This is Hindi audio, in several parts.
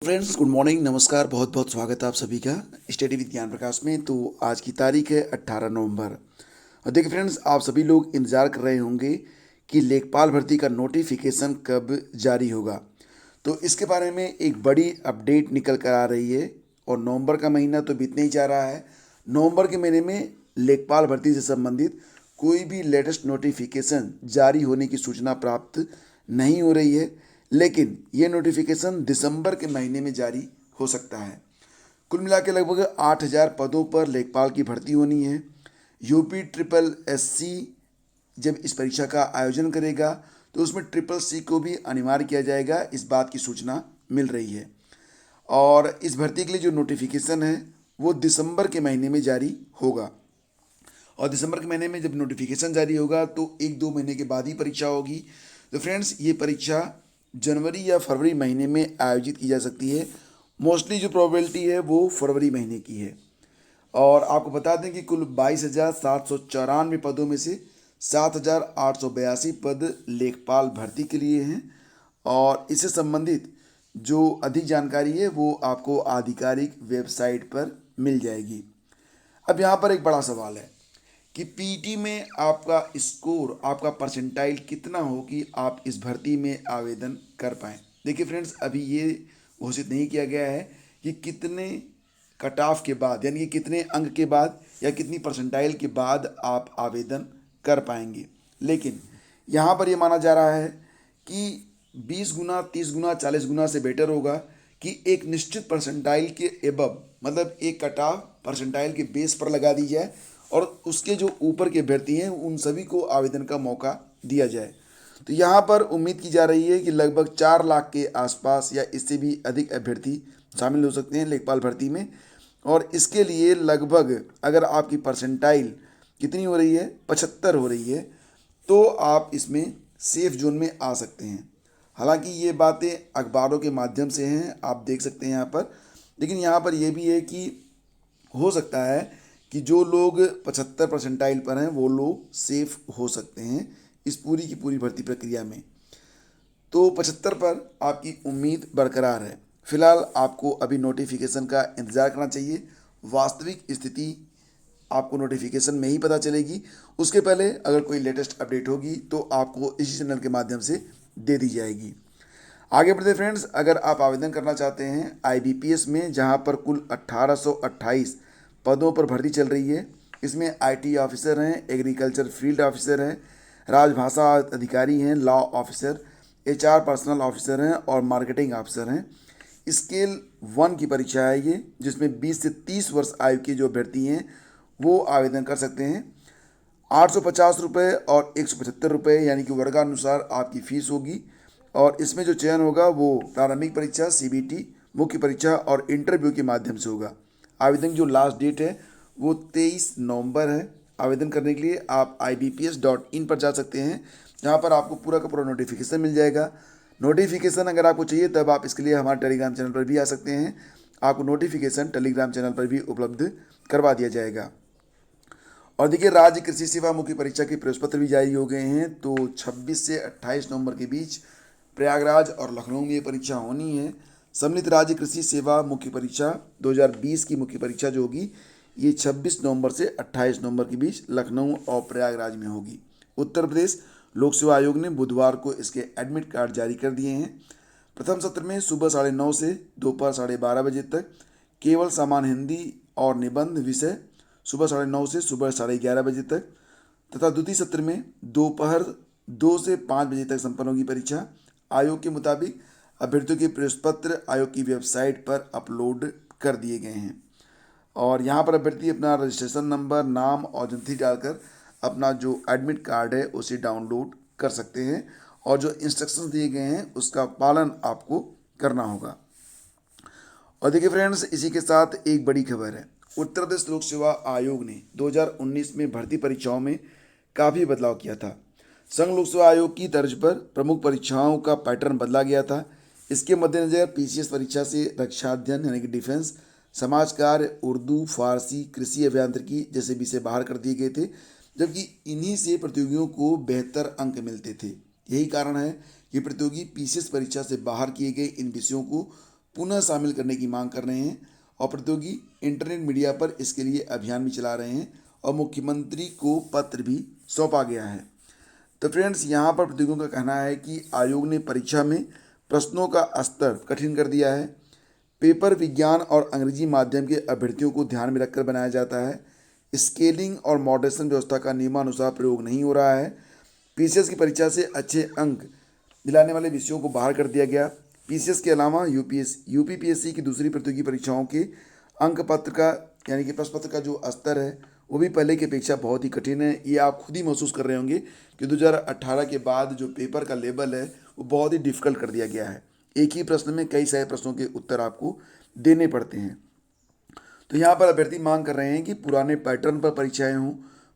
फ्रेंड्स, गुड मॉर्निंग, नमस्कार, बहुत बहुत स्वागत है आप सभी का स्टडी विद ज्ञान प्रकाश में। तो आज की तारीख है 18 नवंबर। और देखिए फ्रेंड्स, आप सभी लोग इंतज़ार कर रहे होंगे कि लेखपाल भर्ती का नोटिफिकेशन कब जारी होगा। तो इसके बारे में एक बड़ी अपडेट निकल कर आ रही है। और नवंबर का महीना तो बीतने ही जा रहा है। नवंबर के महीने में लेखपाल भर्ती से संबंधित कोई भी लेटेस्ट नोटिफिकेशन जारी होने की सूचना प्राप्त नहीं हो रही है, लेकिन ये नोटिफिकेशन दिसंबर के महीने में जारी हो सकता है। कुल मिला के लगभग 8,000 पदों पर लेखपाल की भर्ती होनी है। यूपी ट्रिपल एससी जब इस परीक्षा का आयोजन करेगा तो उसमें ट्रिपल सी को भी अनिवार्य किया जाएगा, इस बात की सूचना मिल रही है। और इस भर्ती के लिए जो नोटिफिकेशन है वो दिसंबर के महीने में जारी होगा। और दिसंबर के महीने में जब नोटिफिकेशन जारी होगा तो 1-2 महीने के बाद ही परीक्षा होगी। तो फ्रेंड्स, ये परीक्षा जनवरी या फरवरी महीने में आयोजित की जा सकती है। मोस्टली जो प्रोबेबिलिटी है वो फरवरी महीने की है। और आपको बता दें कि कुल 22,794 पदों में से 7,882 पद लेखपाल भर्ती के लिए हैं। और इससे संबंधित जो अधिक जानकारी है वो आपको आधिकारिक वेबसाइट पर मिल जाएगी। अब यहाँ पर एक बड़ा सवाल है कि पीटी में आपका स्कोर, आपका परसेंटाइल कितना हो कि आप इस भर्ती में आवेदन कर पाएँ। देखिए फ्रेंड्स, अभी ये घोषित नहीं किया गया है कि कितने कट ऑफ के बाद, यानी कि कितने अंक के बाद या कितनी परसेंटाइल के बाद आप आवेदन कर पाएंगे। लेकिन यहाँ पर ये माना जा रहा है कि 20 गुना, 30 गुना, 40 गुना से बेटर होगा कि एक निश्चित परसेंटाइल के एबव, मतलब एक कट ऑफ परसेंटाइल के बेस पर लगा दी जाए और उसके जो ऊपर के अभ्यर्थी हैं उन सभी को आवेदन का मौका दिया जाए। तो यहाँ पर उम्मीद की जा रही है कि लगभग 4 लाख के आसपास या इससे भी अधिक अभ्यर्थी शामिल हो सकते हैं लेखपाल भर्ती में। और इसके लिए लगभग, अगर आपकी परसेंटाइल कितनी हो रही है, 75 हो रही है, तो आप इसमें सेफ जोन में आ सकते हैं। हालांकि ये बातें अखबारों के माध्यम से हैं, आप देख सकते हैं यहाँ पर। लेकिन यहाँ पर यह भी है कि हो सकता है कि जो लोग 75 परसेंटाइल पर हैं वो लोग सेफ हो सकते हैं इस पूरी की पूरी भर्ती प्रक्रिया में। तो 75 पर आपकी उम्मीद बरकरार है। फिलहाल आपको अभी नोटिफिकेशन का इंतज़ार करना चाहिए। वास्तविक स्थिति आपको नोटिफिकेशन में ही पता चलेगी। उसके पहले अगर कोई लेटेस्ट अपडेट होगी तो आपको इसी चैनल के माध्यम से दे दी जाएगी। आगे बढ़ते फ्रेंड्स, अगर आप आवेदन करना चाहते हैं आईबीपीएस में, जहां पर कुल 1828 पदों पर भर्ती चल रही है। इसमें आईटी ऑफिसर हैं, एग्रीकल्चर फील्ड ऑफिसर हैं, राजभाषा अधिकारी हैं, law officer, HR personal officer हैं और मार्केटिंग ऑफिसर हैं। स्केल 1 की परीक्षा है ये, जिसमें 20 से 30 वर्ष आयु के जो अभ्यर्थी हैं वो आवेदन कर सकते हैं। 850 रुपये और 175 रुपये, यानी कि वर्गानुसार आपकी फ़ीस होगी। और इसमें जो चयन होगा वो प्रारंभिक परीक्षा, सीबीटी, मुख्य परीक्षा और इंटरव्यू के माध्यम से होगा। आवेदन की जो लास्ट डेट है वो 23 नवंबर है। आवेदन करने के लिए आप ibps.in पर जा सकते हैं, जहाँ पर आपको पूरा का पूरा नोटिफिकेशन मिल जाएगा। नोटिफिकेशन अगर आपको चाहिए तब आप इसके लिए हमारे टेलीग्राम चैनल पर भी आ सकते हैं। आपको नोटिफिकेशन टेलीग्राम चैनल पर भी उपलब्ध करवा दिया जाएगा। और देखिए, राज्य कृषि सेवा मुख्य परीक्षा के प्रवेश पत्र भी जारी हो गए हैं। तो 26 से 28 नवंबर के बीच प्रयागराज और लखनऊ में ये परीक्षा होनी है। सम्मिलित राज्य कृषि सेवा मुख्य परीक्षा 2020 की मुख्य परीक्षा जो होगी ये 26 नवंबर से 28 नवंबर के बीच लखनऊ और प्रयागराज में होगी। उत्तर प्रदेश लोक सेवा आयोग ने बुधवार को इसके एडमिट कार्ड जारी कर दिए हैं। प्रथम सत्र में सुबह 9:30 से दोपहर 12:30 बजे तक केवल सामान्य हिंदी और निबंध विषय सुबह 9:30 से सुबह 11:30 बजे तक, तथा द्वितीय सत्र में दोपहर 2 से 5 बजे तक संपन्न होगी परीक्षा। आयोग के मुताबिक अभ्यर्थियों के प्रवेश पत्र आयोग की वेबसाइट पर अपलोड कर दिए गए हैं। और यहाँ पर अभ्यर्थी अपना रजिस्ट्रेशन नंबर, नाम और जन्मतिथि डालकर अपना जो एडमिट कार्ड है उसे डाउनलोड कर सकते हैं। और जो इंस्ट्रक्शंस दिए गए हैं उसका पालन आपको करना होगा। और देखिए फ्रेंड्स, इसी के साथ एक बड़ी खबर है। उत्तर प्रदेश लोक सेवा आयोग ने 2019 में भर्ती परीक्षाओं में काफ़ी बदलाव किया था। संघ लोक सेवा आयोग की तर्ज पर प्रमुख परीक्षाओं का पैटर्न बदला गया था। इसके मद्देनज़र पीसीएस परीक्षा से रक्षा अध्ययन यानी कि डिफेंस, समाज कार्य, उर्दू, फारसी, कृषि अभियांत्रिकी जैसे विषय बाहर कर दिए गए थे, जबकि इन्हीं से प्रतियोगियों को बेहतर अंक मिलते थे। यही कारण है कि प्रतियोगी पीसीएस परीक्षा से बाहर किए गए इन विषयों को पुनः शामिल करने की मांग कर रहे हैं और प्रतियोगी इंटरनेट मीडिया पर इसके लिए अभियान भी चला रहे हैं और मुख्यमंत्री को पत्र भी सौंपा गया है। तो फ्रेंड्स, यहाँ पर प्रतियोगियों का कहना है कि आयोग ने परीक्षा में प्रश्नों का स्तर कठिन कर दिया है। पेपर विज्ञान और अंग्रेजी माध्यम के अभ्यर्थियों को ध्यान में रखकर बनाया जाता है। स्केलिंग और मॉडरेशन व्यवस्था का नियमानुसार प्रयोग नहीं हो रहा है। पीसीएस की परीक्षा से अच्छे अंक दिलाने वाले विषयों को बाहर कर दिया गया। पीसीएस के अलावा यूपीपीएससी की दूसरी प्रतियोगी परीक्षाओं के अंक पत्र का यानी कि प्रश्न पत्र का जो स्तर है वो भी पहले की अपेक्षा बहुत ही कठिन है। ये आप खुद ही महसूस कर रहे होंगे कि 2018 के बाद जो पेपर का लेवल है वो बहुत ही डिफ़िकल्ट कर दिया गया है। एक ही प्रश्न में कई सारे प्रश्नों के उत्तर आपको देने पड़ते हैं। तो यहाँ पर अभ्यर्थी मांग कर रहे हैं कि पुराने पैटर्न पर परीक्षाएं हों,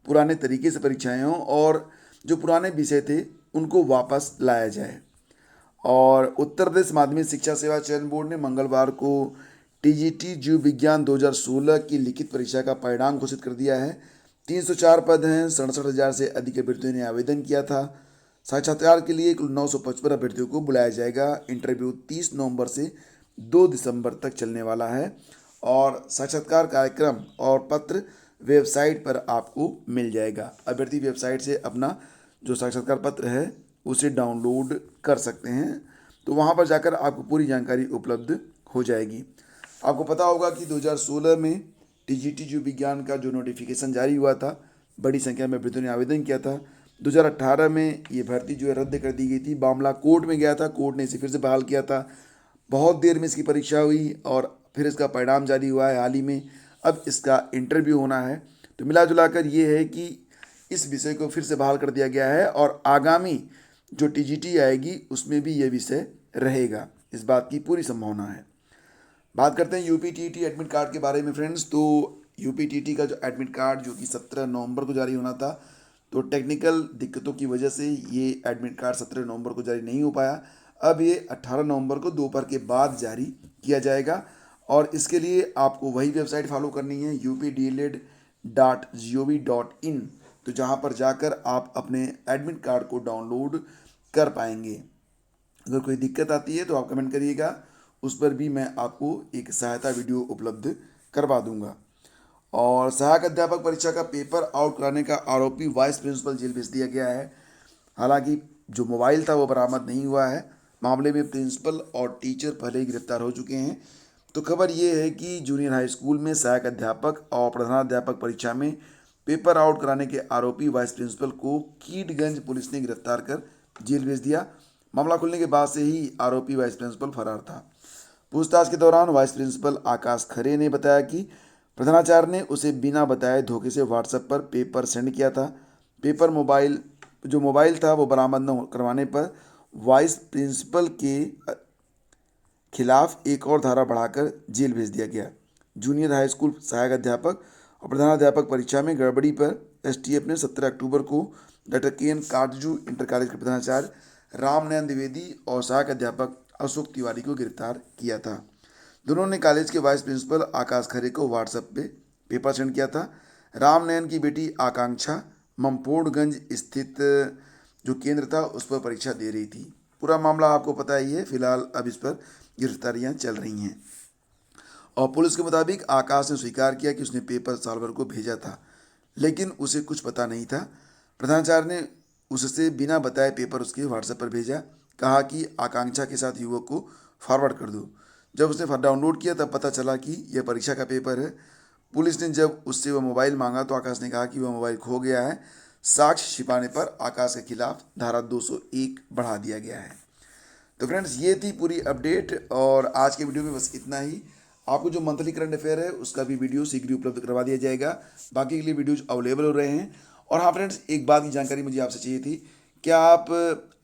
पुराने तरीके से परीक्षाएं हों और जो पुराने विषय थे उनको वापस लाया जाए। और उत्तर प्रदेश माध्यमिक शिक्षा सेवा चयन बोर्ड ने मंगलवार को टीजीटी जीव विज्ञान 2016 की लिखित परीक्षा का परिणाम घोषित कर दिया है। 304 पद हैं, 67,000 से अधिक अभ्यर्थियों ने आवेदन किया था। साक्षात्कार के लिए कुल 955 अभ्यर्थियों को बुलाया जाएगा। इंटरव्यू 30 नवंबर से 2 दिसंबर तक चलने वाला है और साक्षात्कार कार्यक्रम और पत्र वेबसाइट पर आपको मिल जाएगा। अभ्यर्थी वेबसाइट से अपना जो साक्षात्कार पत्र है उसे डाउनलोड कर सकते हैं, तो वहाँ पर जाकर आपको पूरी जानकारी उपलब्ध हो जाएगी। आपको पता होगा कि 2016 में टीजीटी जीव विज्ञान का जो नोटिफिकेशन जारी हुआ था, बड़ी संख्या में अभ्यर्थियों ने आवेदन किया था। 2018 में ये भर्ती जो है रद्द कर दी गई थी। मामला कोर्ट में गया था, कोर्ट ने इसे फिर से बहाल किया था। बहुत देर में इसकी परीक्षा हुई और फिर इसका परिणाम जारी हुआ है हाल ही में। अब इसका इंटरव्यू होना है। तो मिला जुला कर ये है कि इस विषय को फिर से बहाल कर दिया गया है और आगामी जो टीजीटी आएगी उसमें भी ये विषय रहेगा, इस बात की पूरी संभावना है। बात करते हैं यूपीटीटी एडमिट कार्ड के बारे में फ्रेंड्स। तो यूपीटीटी का जो एडमिट कार्ड जो कि 17 नवंबर को जारी होना था, तो टेक्निकल दिक्कतों की वजह से ये एडमिट कार्ड 17 नवंबर को जारी नहीं हो पाया। अब ये 18 नवंबर को दोपहर के बाद जारी किया जाएगा और इसके लिए आपको वही वेबसाइट फॉलो करनी है updled.gov.in, तो जहाँ पर जाकर आप अपने एडमिट कार्ड को डाउनलोड कर पाएंगे। अगर कोई दिक्कत आती है तो आप कमेंट करिएगा, उस पर भी मैं आपको एक सहायता वीडियो उपलब्ध करवा दूंगा। और सहायक अध्यापक परीक्षा का पेपर आउट कराने का आरोपी वाइस प्रिंसिपल जेल भेज दिया गया है। हालांकि जो मोबाइल था वो बरामद नहीं हुआ है। मामले में प्रिंसिपल और टीचर पहले ही गिरफ्तार हो चुके हैं। तो खबर ये है कि जूनियर हाई स्कूल में सहायक अध्यापक और प्रधानाध्यापक परीक्षा में पेपर आउट कराने के आरोपी वाइस प्रिंसिपल को कीटगंज पुलिस ने गिरफ्तार कर जेल भेज दिया। मामला खुलने के बाद से ही आरोपी वाइस प्रिंसिपल फरार था। पूछताछ के दौरान वाइस प्रिंसिपल आकाश खरे ने बताया कि प्रधानाचार्य ने उसे बिना बताए धोखे से व्हाट्सएप पर पेपर सेंड किया था। पेपर मोबाइल था वो बरामद न करवाने पर वाइस प्रिंसिपल के खिलाफ एक और धारा बढ़ाकर जेल भेज दिया गया। जूनियर हाई स्कूल सहायक अध्यापक और प्रधानाध्यापक परीक्षा में गड़बड़ी पर एसटीएफ ने 17 अक्टूबर को doctor K. N.. Katju inter college के प्रधानाचार्य रामनयन द्विवेदी और सहायक अध्यापक अशोक तिवारी को गिरफ्तार किया था। दोनों ने कॉलेज के वाइस प्रिंसिपल आकाश खरे को व्हाट्सएप पे पेपर सेंड किया था। रामनयन की बेटी आकांक्षा ममपोड़गंज स्थित जो केंद्र था उस पर परीक्षा दे रही थी। पूरा मामला आपको पता ही है। फिलहाल अब इस पर गिरफ्तारियां चल रही हैं और पुलिस के मुताबिक आकाश ने स्वीकार किया कि उसने पेपर सॉल्वर को भेजा था, लेकिन उसे कुछ पता नहीं था। प्रधानाचार्य ने उससे बिना बताए पेपर उसके व्हाट्सएप पर भेजा, कहा कि आकांक्षा के साथ युवक को फॉरवर्ड कर दो। जब उसने डाउनलोड किया तब पता चला कि यह परीक्षा का पेपर है। पुलिस ने जब उससे वह मोबाइल मांगा तो आकाश ने कहा कि वह मोबाइल खो गया है। साक्ष्य छिपाने पर आकाश के खिलाफ धारा 201 बढ़ा दिया गया है। तो फ्रेंड्स, ये थी पूरी अपडेट और आज के वीडियो में बस इतना ही। आपको जो मंथली करंट अफेयर है उसका भी वीडियो शीघ्र उपलब्ध करवा दिया जाएगा। बाकी के लिए वीडियोज अवेलेबल हो रहे हैं। और हाँ फ्रेंड्स, एक बात की जानकारी मुझे आपसे चाहिए थी, क्या आप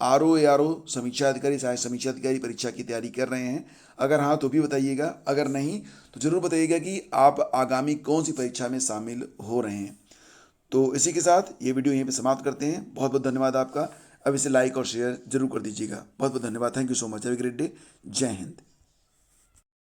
आरओ समीक्षा अधिकारी सहायक समीक्षा अधिकारी परीक्षा की तैयारी कर रहे हैं? अगर हाँ तो भी बताइएगा, अगर नहीं तो ज़रूर बताइएगा कि आप आगामी कौन सी परीक्षा में शामिल हो रहे हैं। तो इसी के साथ ये वीडियो यहीं पे समाप्त करते हैं। बहुत बहुत धन्यवाद आपका। अब इसे लाइक और शेयर जरूर कर दीजिएगा। बहुत बहुत धन्यवाद। Thank you so much. Have a great day. जय हिंद।